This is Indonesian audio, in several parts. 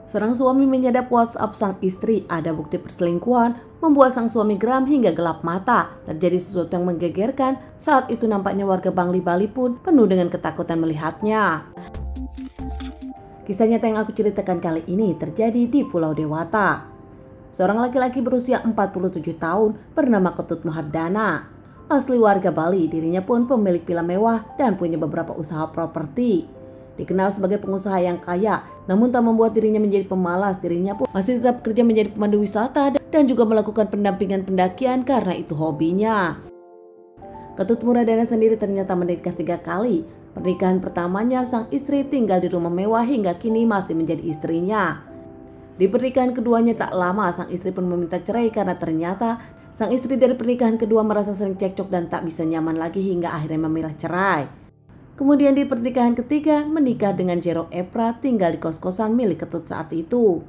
Seorang suami menyadap WhatsApp sang istri ada bukti perselingkuhan, membuat sang suami geram hingga gelap mata. Terjadi sesuatu yang menggegerkan, saat itu nampaknya warga Bangli Bali pun penuh dengan ketakutan melihatnya. Kisah nyata yang aku ceritakan kali ini terjadi di Pulau Dewata. Seorang laki-laki berusia 47 tahun bernama Ketut Mahardana. Asli warga Bali, dirinya pun pemilik villa mewah dan punya beberapa usaha properti. Dikenal sebagai pengusaha yang kaya, namun tak membuat dirinya menjadi pemalas. Dirinya pun masih tetap kerja menjadi pemandu wisata dan juga melakukan pendampingan pendakian karena itu hobinya. Ketut Mahardana sendiri ternyata menikah 3 kali. Pernikahan pertamanya sang istri tinggal di rumah mewah hingga kini masih menjadi istrinya. Di pernikahan keduanya tak lama sang istri pun meminta cerai karena ternyata sang istri dari pernikahan kedua merasa sering cekcok dan tak bisa nyaman lagi hingga akhirnya memilih cerai. Kemudian di pernikahan ketiga menikah dengan Jero Epra tinggal di kos-kosan milik Ketut saat itu.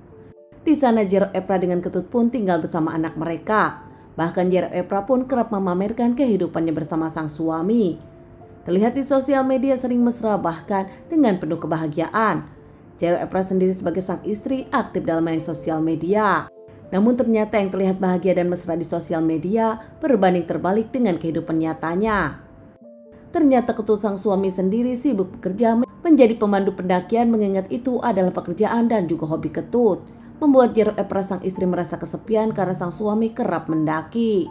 Di sana Jero Epra dengan Ketut pun tinggal bersama anak mereka. Bahkan Jero Epra pun kerap memamerkan kehidupannya bersama sang suami. Terlihat di sosial media sering mesra bahkan dengan penuh kebahagiaan. Jero Epra sendiri sebagai sang istri aktif dalam main sosial media. Namun ternyata yang terlihat bahagia dan mesra di sosial media berbanding terbalik dengan kehidupan nyatanya. Ternyata Ketut sang suami sendiri sibuk bekerja menjadi pemandu pendakian, mengingat itu adalah pekerjaan dan juga hobi Ketut. Membuat Jero Epra sang istri merasa kesepian karena sang suami kerap mendaki.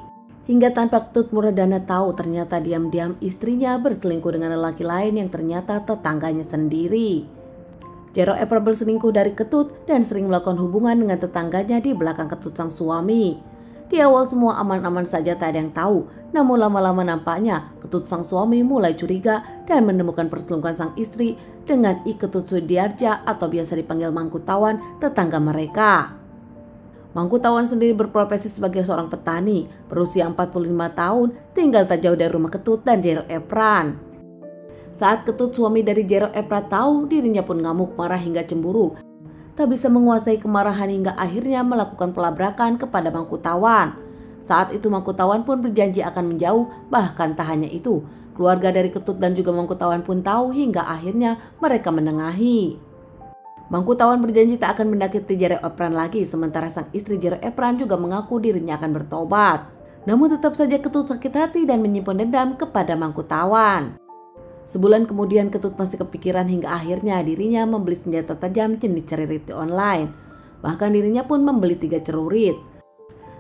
Hingga tanpa Ketut Mahardana tahu ternyata diam-diam istrinya berselingkuh dengan lelaki lain yang ternyata tetangganya sendiri. Jero Epra berselingkuh dari Ketut dan sering melakukan hubungan dengan tetangganya di belakang Ketut sang suami. Di awal semua aman-aman saja, tak ada yang tahu. Namun lama-lama nampaknya Ketut sang suami mulai curiga dan menemukan perselingkuhan sang istri dengan I Ketut Sudiarja atau biasa dipanggil Mangkutawan, tetangga mereka. Mangkutawan sendiri berprofesi sebagai seorang petani, berusia 45 tahun, tinggal tak jauh dari rumah Ketut dan Jero Epra. Saat Ketut suami dari Jero Epra tahu, dirinya pun ngamuk, marah hingga cemburu. Tak bisa menguasai kemarahan hingga akhirnya melakukan pelabrakan kepada Mangkutawan. Saat itu Mangkutawan pun berjanji akan menjauh, bahkan tak hanya itu, keluarga dari Ketut dan juga Mangkutawan pun tahu hingga akhirnya mereka menengahi. Mangkutawan berjanji tak akan mendekati Jero Epra lagi, sementara sang istri Jero Epra juga mengaku dirinya akan bertobat. Namun tetap saja Ketut sakit hati dan menyimpan dendam kepada Mangkutawan. Sebulan kemudian Ketut masih kepikiran hingga akhirnya dirinya membeli senjata tajam jenis celurit di online. Bahkan dirinya pun membeli 3 celurit.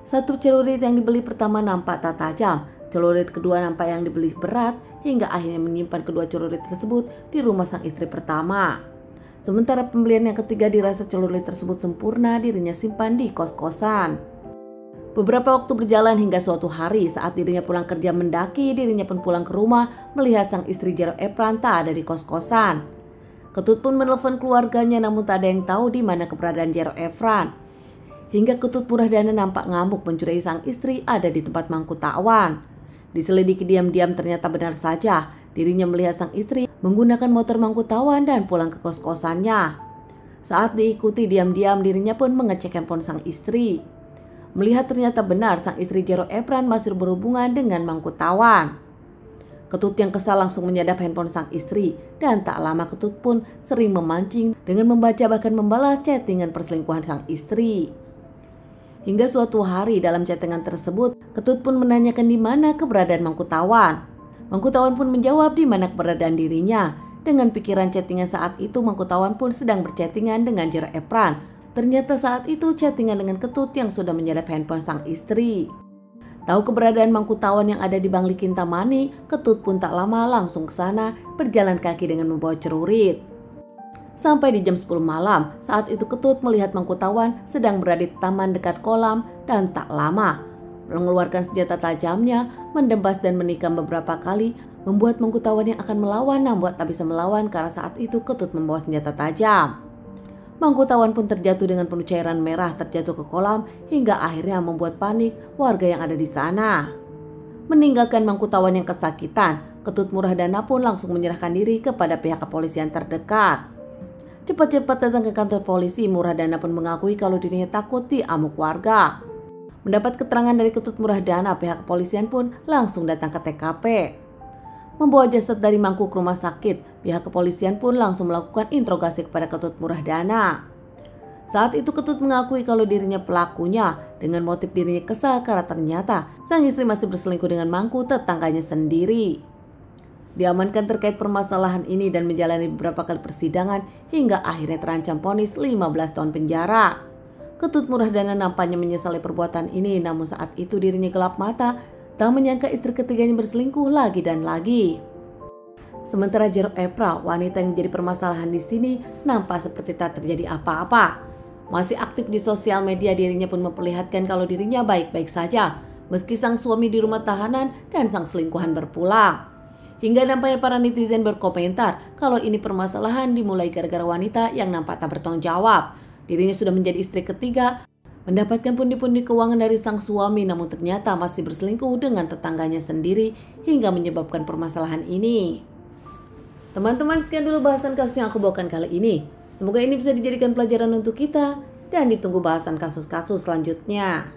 Satu celurit yang dibeli pertama nampak tak tajam, celurit kedua nampak yang dibeli berat, hingga akhirnya menyimpan kedua celurit tersebut di rumah sang istri pertama. Sementara pembelian yang ketiga dirasa celurit tersebut sempurna, dirinya simpan di kos-kosan. Beberapa waktu berjalan hingga suatu hari saat dirinya pulang kerja mendaki, dirinya pun pulang ke rumah melihat sang istri Jero Epra tak ada di kos-kosan. Ketut pun menelpon keluarganya namun tak ada yang tahu di mana keberadaan Jero Epra. Hingga Ketut Mahardana nampak ngamuk mencurigai sang istri ada di tempat Mangkutawan. Diselidiki diam-diam ternyata benar saja, dirinya melihat sang istri menggunakan motor Mangkutawan dan pulang ke kos-kosannya. Saat diikuti diam-diam dirinya pun mengecek handphone sang istri. Melihat ternyata benar sang istri Jero Epra masih berhubungan dengan Mangkutawan. Ketut yang kesal langsung menyadap handphone sang istri dan tak lama Ketut pun sering memancing dengan membaca bahkan membalas chattingan perselingkuhan sang istri. Hingga suatu hari dalam chattingan tersebut Ketut pun menanyakan di mana keberadaan Mangkutawan. Mangkutawan pun menjawab di mana keberadaan dirinya. Dengan pikiran chattingan saat itu Mangkutawan pun sedang berchattingan dengan Jero Epra. Ternyata saat itu chattingan dengan Ketut yang sudah menyadap handphone sang istri. Tahu keberadaan Mangkutawan yang ada di Bangli Kintamani, Ketut pun tak lama langsung ke sana berjalan kaki dengan membawa celurit. Sampai di jam 10 malam, saat itu Ketut melihat Mangkutawan sedang berada di taman dekat kolam dan tak lama mengeluarkan senjata tajamnya, mendembas dan menikam beberapa kali, membuat Mangkutawan yang akan melawan namun tak bisa melawan karena saat itu Ketut membawa senjata tajam. Mangkutawan pun terjatuh dengan penuh cairan merah terjatuh ke kolam hingga akhirnya membuat panik warga yang ada di sana. Meninggalkan Mangkutawan yang kesakitan, Ketut Mahardana pun langsung menyerahkan diri kepada pihak kepolisian terdekat. Cepat-cepat datang ke kantor polisi, Mahardana pun mengakui kalau dirinya takut diamuk warga. Mendapat keterangan dari Ketut Mahardana, pihak kepolisian pun langsung datang ke TKP. Membawa jasad dari mangkuk rumah sakit, pihak kepolisian pun langsung melakukan interogasi kepada Ketut Mahardana. Saat itu Ketut mengakui kalau dirinya pelakunya dengan motif dirinya kesal karena ternyata sang istri masih berselingkuh dengan mangku tetangganya sendiri. Diamankan terkait permasalahan ini dan menjalani beberapa kali persidangan hingga akhirnya terancam vonis 15 tahun penjara. Ketut Murahadana nampaknya menyesali perbuatan ini, namun saat itu dirinya gelap mata, tak menyangka istri ketiganya berselingkuh lagi dan lagi. Sementara Jero Epra, wanita yang menjadi permasalahan di sini, nampak seperti tak terjadi apa-apa. Masih aktif di sosial media, dirinya pun memperlihatkan kalau dirinya baik-baik saja, meski sang suami di rumah tahanan dan sang selingkuhan berpulang. Hingga nampaknya para netizen berkomentar kalau ini permasalahan dimulai gara-gara wanita yang nampak tak bertanggung jawab. Dirinya sudah menjadi istri ketiga, mendapatkan pundi-pundi keuangan dari sang suami, namun ternyata masih berselingkuh dengan tetangganya sendiri hingga menyebabkan permasalahan ini. Teman-teman, sekian dulu bahasan kasus yang aku bawakan kali ini. Semoga ini bisa dijadikan pelajaran untuk kita dan ditunggu bahasan kasus-kasus selanjutnya.